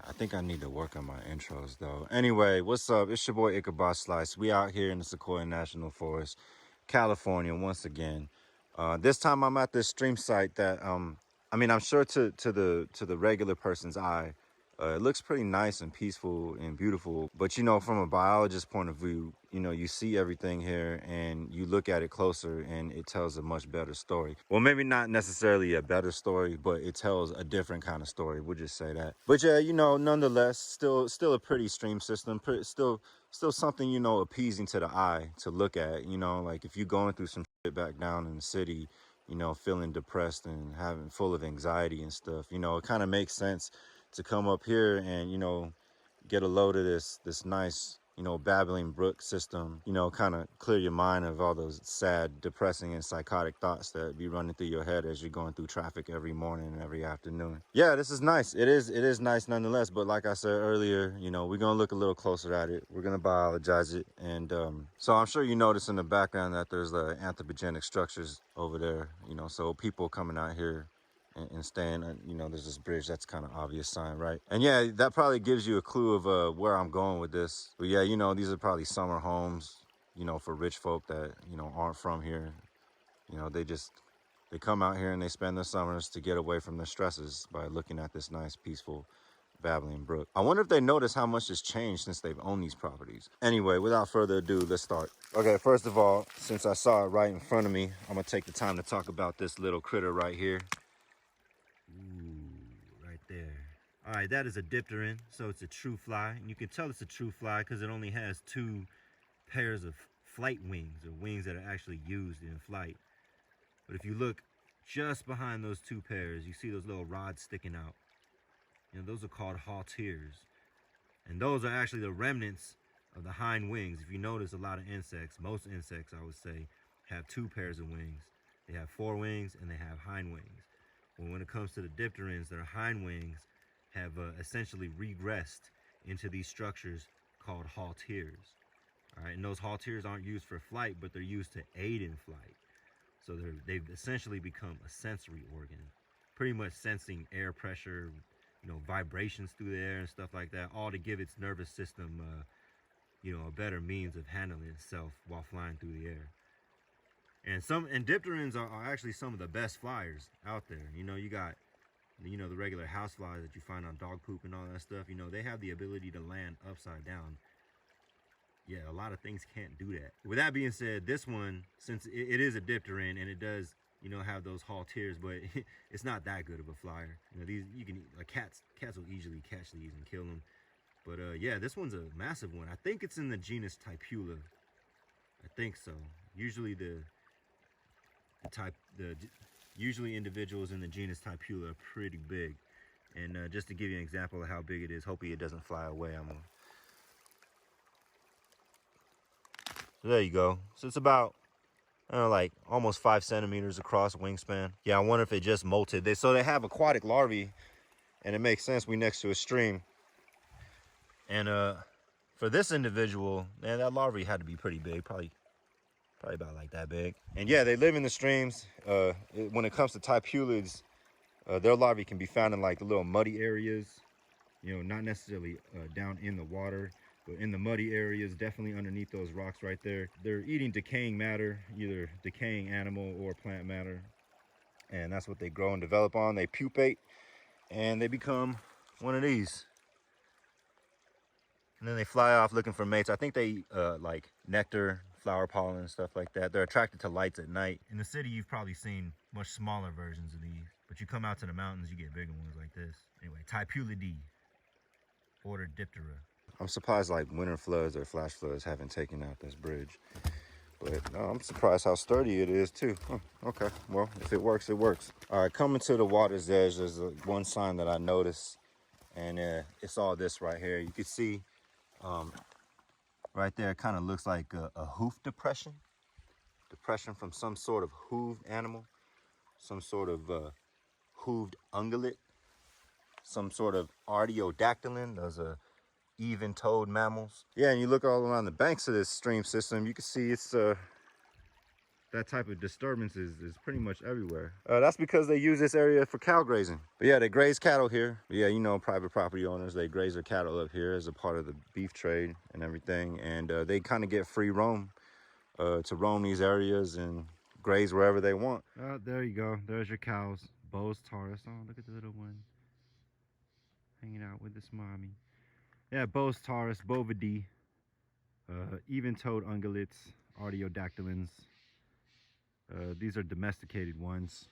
I think I need to work on my intros though. Anyway, what's up? It's your boy Ichabod Slice. We out here in the Sequoia National Forest, California once again. This time I'm at this stream site that I mean, I'm sure to the regular person's eye, it looks pretty nice and peaceful and beautiful. But you know, from a biologist point of view, you know, you see everything here and you look at it closer and it tells a much better story. Well, maybe not necessarily a better story, but it tells a different kind of story. We'll just say that. But yeah, you know, nonetheless, still a pretty stream system. Still something, you know, appeasing to the eye to look at. You know, like if you're going through some shit back down in the city, you know, feeling depressed and having full of anxiety and stuff, you know, it kind of makes sense to come up here and, you know, get a load of this nice, you know, babbling brook system, you know, kind of clear your mind of all those sad, depressing and psychotic thoughts that be running through your head as you're going through traffic every morning and every afternoon. Yeah, this is nice. It is nice nonetheless. But like I said earlier, you know, we're going to look a little closer at it. We're going to biologize it. And so I'm sure you notice in the background that there's anthropogenic structures over there, you know, so people coming out here and staying, you know, there's this bridge. That's kind of obvious sign, right? And yeah, that probably gives you a clue of where I'm going with this. But yeah, you know, these are probably summer homes, you know, for rich folk that, you know, aren't from here. You know, they come out here and they spend their summers to get away from their stresses by looking at this nice, peaceful, babbling brook. I wonder if they notice how much has changed since they've owned these properties. Anyway, without further ado, let's start. Okay, first of all, since I saw it right in front of me, I'm gonna take the time to talk about this little critter right here. Ooh, right there. All right, that is a dipteran, so it's a true fly. And you can tell it's a true fly because it only has 2 pairs of flight wings, or wings that are actually used in flight. But if you look just behind those 2 pairs, you see those little rods sticking out. You know, those are called halteres. And those are actually the remnants of the hind wings. If you notice, a lot of insects, most insects I would say, have 2 pairs of wings. They have 4 wings and they have hind wings. Well, when it comes to the dipterans, their hind wings have essentially regressed into these structures called halteres. All right, and those halteres aren't used for flight, but they're used to aid in flight. So they've essentially become a sensory organ, pretty much sensing air pressure, you know, vibrations through the air and stuff like that, all to give its nervous system, you know, a better means of handling itself while flying through the air. And dipterans are actually some of the best flyers out there. You know, you got, you know, the regular house flies that you find on dog poop and all that stuff. You know, they have the ability to land upside down. Yeah, a lot of things can't do that. With that being said, this one, since it is a dipteran and it does, you know, have those halteres, but it's not that good of a flyer. You know, these, you can, like cats will easily catch these and kill them. But yeah, this one's a massive one. I think it's in the genus Tipula. I think so. Usually usually individuals in the genus Tipula are pretty big. And just to give you an example of how big it is, hopefully it doesn't fly away. So there you go. So it's about, I don't know, like almost 5 centimeters across wingspan. Yeah, I wonder if it just molted. So they have aquatic larvae, and it makes sense. We next to a stream. And for this individual, man, that larvae had to be pretty big, probably about like that big. And yeah, they live in the streams. When it comes to Tipulids, their larvae can be found in like the little muddy areas, you know, not necessarily down in the water, but in the muddy areas, definitely underneath those rocks right there. They're eating decaying matter, either decaying animal or plant matter. And that's what they grow and develop on. They pupate and they become one of these. And then they fly off looking for mates. I think they eat like nectar, flower pollen, and stuff like that. They're attracted to lights at night. In the city, you've probably seen much smaller versions of these. But you come out to the mountains, you get bigger ones like this. Anyway, Tipulidae, order Diptera. I'm surprised like winter floods or flash floods haven't taken out this bridge. But no, I'm surprised how sturdy it is too. Okay, well, if it works, it works. All right, coming to the water's edge, there's one sign that I noticed. And it's all this right here. You can see right there, it kind of looks like a hoof depression from some sort of hooved animal, some sort of hooved ungulate, some sort of artiodactylin. Those are even-toed mammals. Yeah, and you look all around the banks of this stream system, you can see it's the that type of disturbance is pretty much everywhere. That's because they use this area for cow grazing. But yeah, they graze cattle here. But yeah, you know, private property owners, they graze their cattle up here as a part of the beef trade and everything. And they kind of get free roam to roam these areas and graze wherever they want. There you go. There's your cows. Bos taurus. Oh, look at the little one hanging out with this mommy. Yeah, Bos taurus, bovidae, even-toed ungulates, artiodactylans. These are domesticated ones.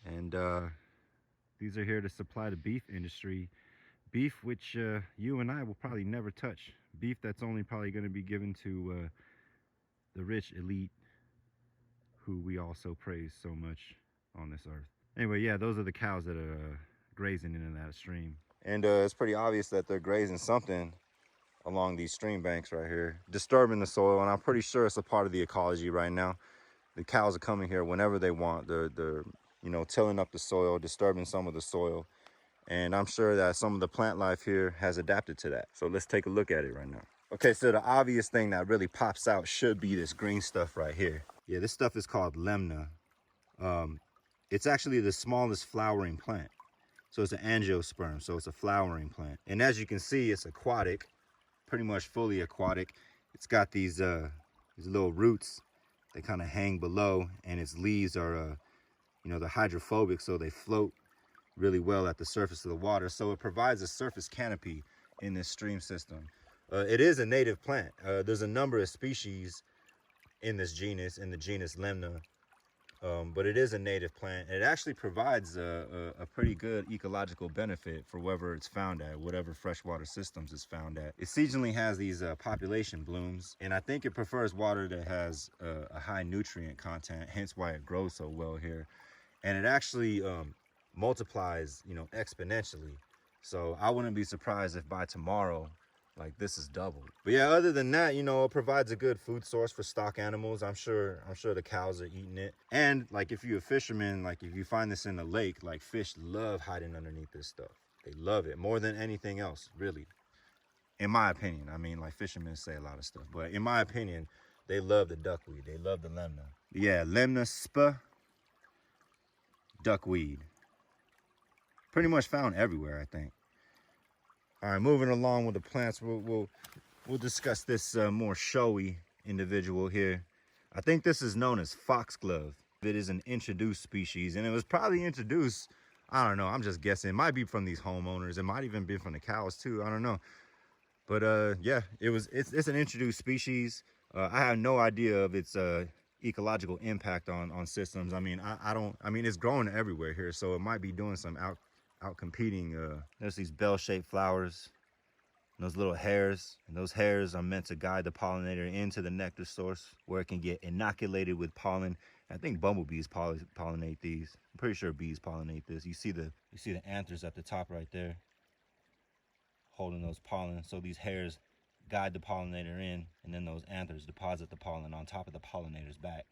And these are here to supply the beef industry. Beef which you and I will probably never touch. Beef that's only probably going to be given to the rich elite who we also praise so much on this earth. Anyway, yeah, those are the cows that are grazing in that stream. And it's pretty obvious that they're grazing something along these stream banks right here, disturbing the soil, and I'm pretty sure it's a part of the ecology right now. The cows are coming here whenever they want. They're you know, tilling up the soil, disturbing some of the soil, and I'm sure that some of the plant life here has adapted to that. So let's take a look at it right now. Okay, so the obvious thing that really pops out should be this green stuff right here. Yeah, this stuff is called lemna. It's actually the smallest flowering plant. So it's an angiosperm, so it's a flowering plant. And as you can see, it's aquatic, pretty much fully aquatic. It's got these little roots. They kind of hang below, and its leaves are, you know, they're hydrophobic, so they float really well at the surface of the water. So it provides a surface canopy in this stream system. It is a native plant. There's a number of species in this genus, in the genus Lemna, but it is a native plant. It actually provides a pretty good ecological benefit for wherever it's found at, whatever freshwater systems it's found at. It seasonally has these population blooms, and I think it prefers water that has a high nutrient content, hence why it grows so well here. And it actually multiplies, you know, exponentially. So I wouldn't be surprised if by tomorrow, like, this is doubled. But yeah, other than that, you know, it provides a good food source for stock animals. I'm sure the cows are eating it. And like, if you're a fisherman, like if you find this in a lake, like, fish love hiding underneath this stuff. They love it more than anything else, really. In my opinion. I mean, like, fishermen say a lot of stuff, but in my opinion, they love the duckweed. They love the lemna. Yeah, lemna sp duckweed. Pretty much found everywhere, I think. All right, moving along with the plants, we'll discuss this more showy individual here. I think this is known as foxglove. It is an introduced species, and it was probably introduced, I don't know, I'm just guessing. It might be from these homeowners. It might even be from the cows too. I don't know. But yeah, it's an introduced species. I have no idea of its ecological impact on systems. I mean, I mean, it's growing everywhere here, so it might be doing some out competing. There's these bell-shaped flowers, and those little hairs, and those hairs are meant to guide the pollinator into the nectar source where it can get inoculated with pollen. I think bumblebees pollinate these. I'm pretty sure bees pollinate this. You see the anthers at the top right there holding those pollen. So these hairs guide the pollinator in, and then those anthers deposit the pollen on top of the pollinator's back,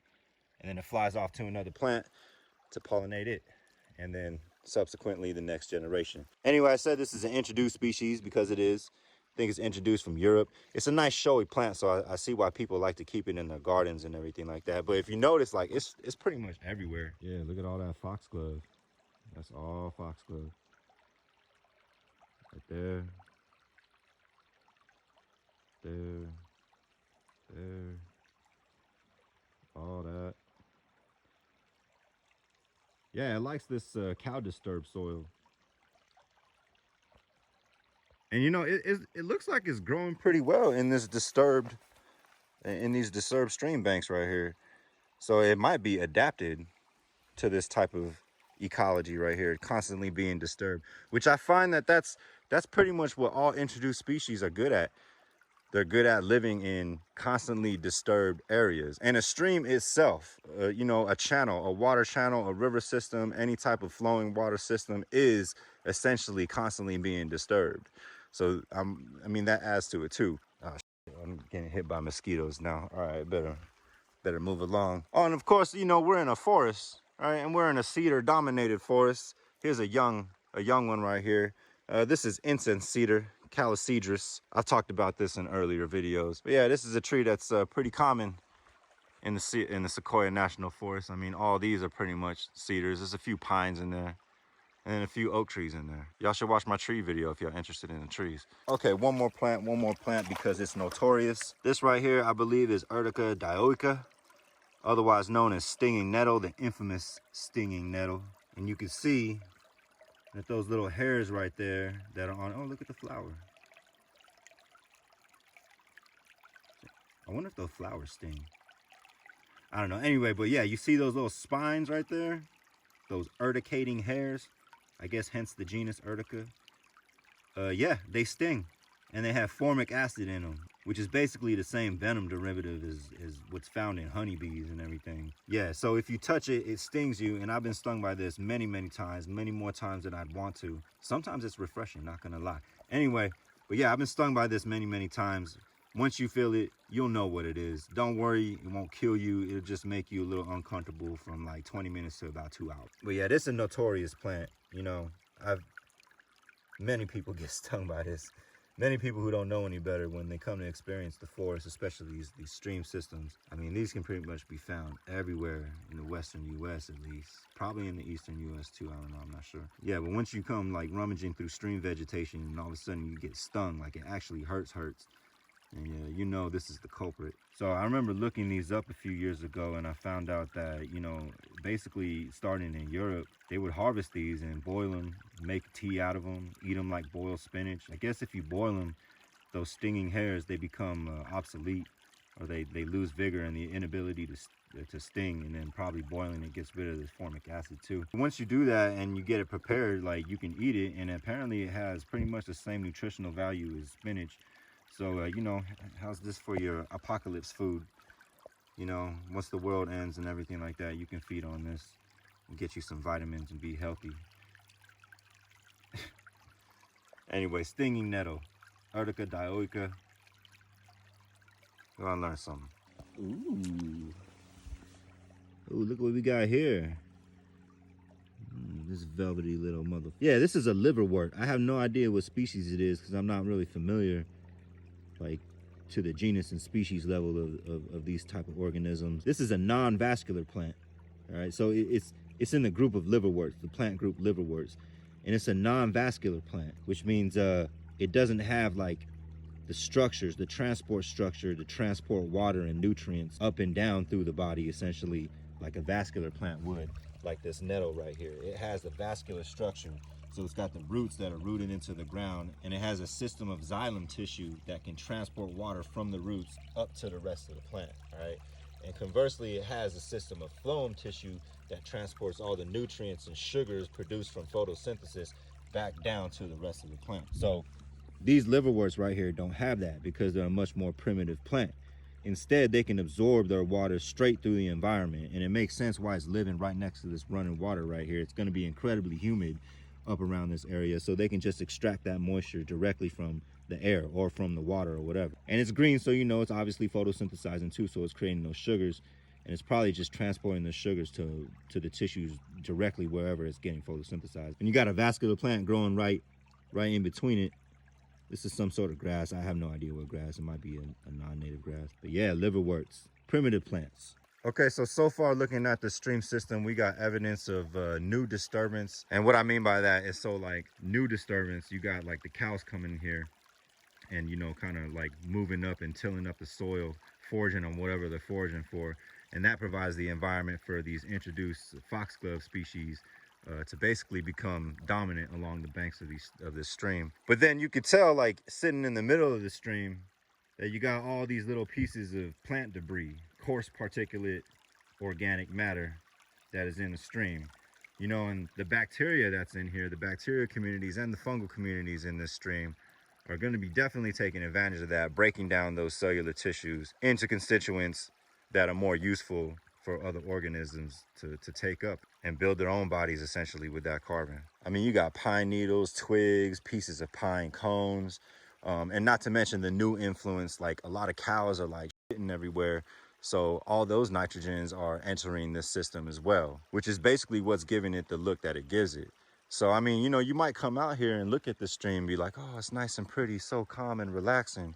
and then it flies off to another plant to pollinate it, and then subsequently the next generation. Anyway, I said this is an introduced species because it is. I think it's introduced from Europe. It's a nice showy plant, so I see why people like to keep it in their gardens and everything like that. But if you notice, like, it's pretty much everywhere. Yeah, look at all that foxglove. That's all foxglove. Right there. There. All that. Yeah, it likes this cow disturbed soil. And you know, it looks like it's growing pretty well in these disturbed stream banks right here. So it might be adapted to this type of ecology right here, constantly being disturbed, which I find that's pretty much what all introduced species are good at. They're good at living in constantly disturbed areas. And a stream itself, you know, a channel, a water channel, a river system, any type of flowing water system is essentially constantly being disturbed. So I mean, that adds to it too. Oh, shit, I'm getting hit by mosquitoes now. All right, better move along. Oh, and of course, you know, we're in a forest, right? And we're in a cedar dominated forest. Here's a young one right here. This is incense cedar, Calicedrus. I've talked about this in earlier videos. But yeah, this is a tree that's pretty common in the Sequoia National Forest. I mean, all these are pretty much cedars. There's a few pines in there and a few oak trees in there. Y'all should watch my tree video if y'all interested in the trees. Okay, one more plant because it's notorious. This right here, I believe, is Urtica dioica, otherwise known as stinging nettle, the infamous stinging nettle. And you can see that those little hairs right there that are on, oh, look at the flower. I wonder if those flowers sting. I don't know. Anyway, but yeah, you see those little spines right there? Those urticating hairs? I guess hence the genus Urtica. Yeah, they sting. And they have formic acid in them, which is basically the same venom derivative as what's found in honeybees and everything. Yeah, so if you touch it, it stings you. And I've been stung by this many, many times, many more times than I'd want to. Sometimes it's refreshing, not gonna lie. Anyway, but yeah, I've been stung by this many, many times. Once you feel it, you'll know what it is. Don't worry, it won't kill you. It'll just make you a little uncomfortable from like 20 minutes to about 2 hours. But yeah, this is a notorious plant. You know, many people get stung by this. Many people who don't know any better, when they come to experience the forest, especially these stream systems, I mean, these can pretty much be found everywhere in the western U.S. at least. Probably in the eastern U.S. too, I don't know, I'm not sure. Yeah, but once you come like rummaging through stream vegetation and all of a sudden you get stung, like it actually hurts. And yeah, you know this is the culprit. So I remember looking these up a few years ago, and I found out that, you know, basically starting in Europe, they would harvest these and boil them, make tea out of them, eat them like boiled spinach. I guess if you boil them, those stinging hairs, they become obsolete, or they lose vigor and the inability to sting, and then probably boiling it gets rid of this formic acid too. Once you do that and you get it prepared, like you can eat it, and apparently it has pretty much the same nutritional value as spinach. So, you know, how's this for your apocalypse food? You know, once the world ends and everything like that, you can feed on this and get you some vitamins and be healthy. Anyway, stinging nettle, Urtica dioica. Go and learn something. Ooh. Ooh, look what we got here. This velvety little mother. Yeah, this is a liverwort. I have no idea what species it is because I'm not really familiar, like, to the genus and species level of these type of organisms. This is a non-vascular plant, all right? So it's in the group of liverworts, the plant group liverworts, and it's a non-vascular plant, which means it doesn't have like the structures, the transport structure to transport water and nutrients up and down through the body, essentially like a vascular plant would, like this nettle right here. It has the vascular structure. So it's got the roots that are rooted into the ground, and it has a system of xylem tissue that can transport water from the roots up to the rest of the plant, all right? And conversely, it has a system of phloem tissue that transports all the nutrients and sugars produced from photosynthesis back down to the rest of the plant. So these liverworts right here don't have that because they're a much more primitive plant. Instead, they can absorb their water straight through the environment, and it makes sense why it's living right next to this running water right here. It's going to be incredibly humid up around this area, so they can just extract that moisture directly from the air or from the water or whatever. And it's green, so you know it's obviously photosynthesizing too, so it's creating those sugars, and it's probably just transporting the sugars to the tissues directly wherever it's getting photosynthesized. And you got a vascular plant growing right in between it. This is some sort of grass. I have no idea what grass. It might be a non-native grass. But yeah, liverworts, primitive plants. Okay, so far looking at the stream system, we got evidence of new disturbance. And what I mean by that is, so like new disturbance, you got like the cows coming here and, you know, kind of like moving up and tilling up the soil, foraging on whatever they're foraging for. And that provides the environment for these introduced foxglove species to basically become dominant along the banks of this stream. But then you could tell, like sitting in the middle of the stream, that you got all these little pieces of plant debris, coarse particulate organic matter that is in the stream. You know, and the bacteria that's in here, the bacteria communities and the fungal communities in this stream are going to be definitely taking advantage of that, breaking down those cellular tissues into constituents that are more useful for other organisms to take up and build their own bodies essentially with that carbon. I mean, you got pine needles, twigs, pieces of pine cones, and not to mention the new influence, like a lot of cows are like shitting everywhere. So all those nitrogens are entering this system as well, which is basically what's giving it the look that it gives it. So, I mean, you know, you might come out here and look at the stream and be like, oh, it's nice and pretty, so calm and relaxing.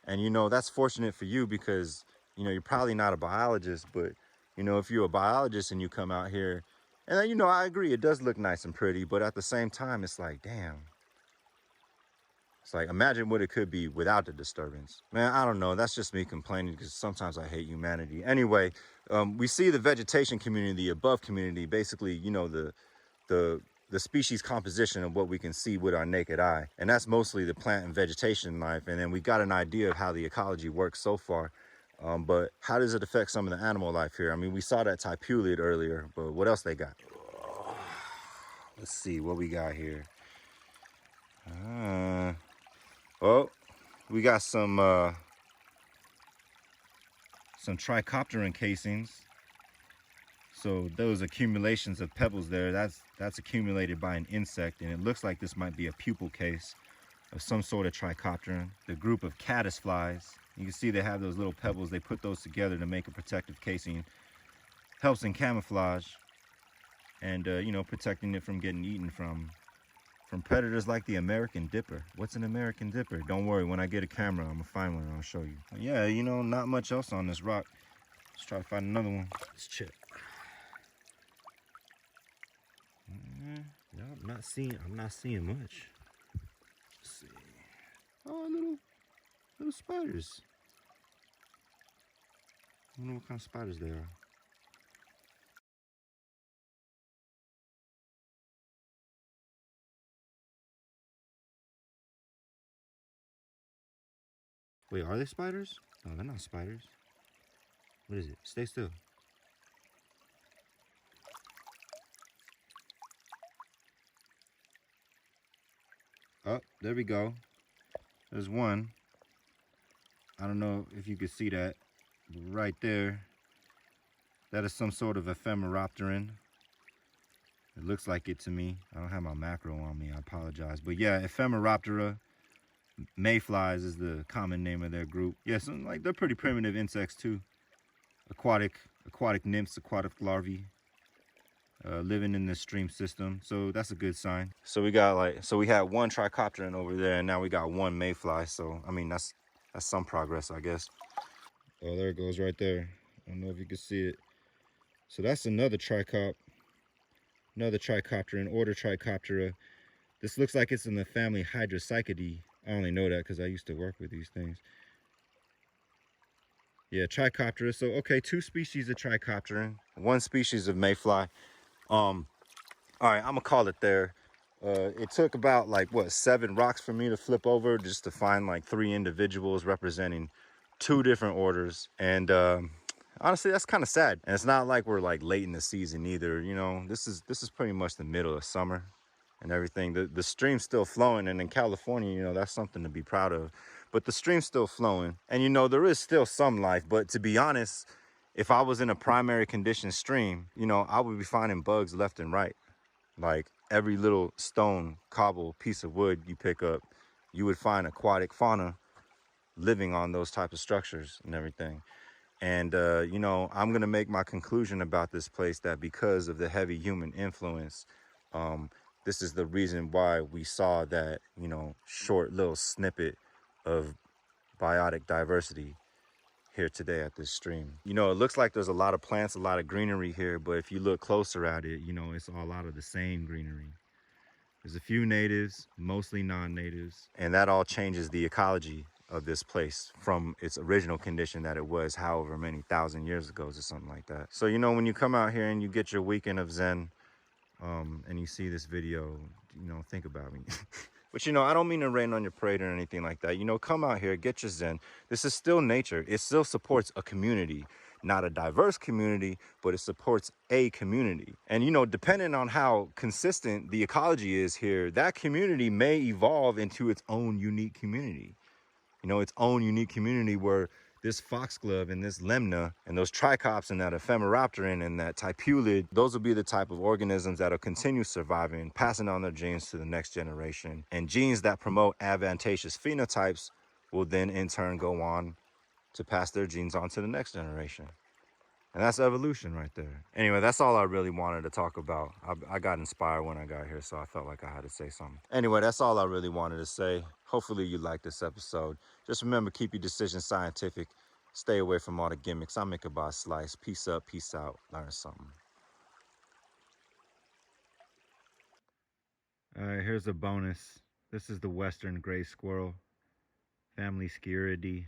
And, you know, that's fortunate for you because you know, you're probably not a biologist, but, you know, if you're a biologist and you come out here, and, you know, I agree, it does look nice and pretty, but at the same time, it's like, damn. It's like, imagine what it could be without the disturbance. Man, I don't know. That's just me complaining because sometimes I hate humanity. Anyway, we see the vegetation community, the above community, basically, you know, the species composition of what we can see with our naked eye. And that's mostly the plant and vegetation life. And then we got an idea of how the ecology works so far. But how does it affect some of the animal life here? I mean, we saw that Tipulid earlier, but what else they got? Let's see what we got here. Oh, we got some trichopteran casings. So those accumulations of pebbles there, that's accumulated by an insect, and it looks like this might be a pupal case of some sort of trichopteran. The group of caddis flies, you can see they have those little pebbles. They put those together to make a protective casing. Helps in camouflage and you know, protecting it from getting eaten from predators like the American dipper. What's an American dipper? Don't worry, when I get a camera, I'm gonna find one and I'll show you. Yeah, you know, not much else on this rock. Let's try to find another one. Let's check. No, I'm not seeing much. Let's see. Oh, little spiders. I don't know what kind of spiders they are. Wait, are they spiders? No, they're not spiders. What is it? Stay still. Oh, there we go. There's one. I don't know if you could see that. Right there. That is some sort of ephemeropteran. It looks like it to me. I don't have my macro on me. I apologize. But yeah, Ephemeroptera mayflies is the common name of their group. Yeah, so like they're pretty primitive insects too. Aquatic nymphs, aquatic larvae, living in the stream system. So that's a good sign. So we got we had one trichopteran over there, and now we got one mayfly. So I mean that's some progress, I guess. Oh, there it goes right there. I don't know if you can see it. So that's another trichopteran, order Trichoptera. This looks like it's in the family Hydrocychidae. I only know that because I used to work with these things. Yeah, Trichoptera. So, okay, 2 species of Trichopteran, 1 species of mayfly. All right, I'm gonna call it there. It took about like what 7 rocks for me to flip over just to find like 3 individuals representing 2 different orders, and honestly, that's kind of sad. And it's not like we're like late in the season either. You know, this is pretty much the middle of summer and everything. The stream's still flowing, and in California, you know, that's something to be proud of. But the stream's still flowing, and you know, there is still some life. But to be honest, if I was in a primary condition stream, you know, I would be finding bugs left and right. Like every little stone, cobble, piece of wood you pick up, you would find aquatic fauna living on those type of structures and everything. And you know, I'm gonna make my conclusion about this place that because of the heavy human influence, this is the reason why we saw that, you know, short little snippet of biotic diversity here today at this stream. You know, it looks like there's a lot of plants, a lot of greenery here, but if you look closer at it, you know, it's all a lot of the same greenery. There's a few natives, mostly non-natives, and that all changes the ecology of this place from its original condition that it was however many thousand years ago or something like that. So, you know, when you come out here and you get your weekend of Zen, and you see this video, you know, think about me. But, you know, I don't mean to rain on your parade or anything like that. You know, come out here, get your Zen. This is still nature. It still supports a community, not a diverse community, but it supports a community. And, you know, depending on how consistent the ecology is here, that community may evolve into its own unique community. You know, its own unique community where this foxglove and this lemna and those trichops and that ephemeropteran and that tipulid, those will be the type of organisms that'll continue surviving, passing on their genes to the next generation. And genes that promote advantageous phenotypes will then in turn go on to pass their genes on to the next generation. And that's evolution right there. Anyway, that's all I really wanted to talk about. I got inspired when I got here, so I felt like I had to say something. Anyway, that's all I really wanted to say. Hopefully you liked this episode. Just remember, keep your decisions scientific. Stay away from all the gimmicks. I'm Ichabod Slice. Peace up, peace out. Learn something. All right, here's a bonus. This is the western gray squirrel, family Sciuridae.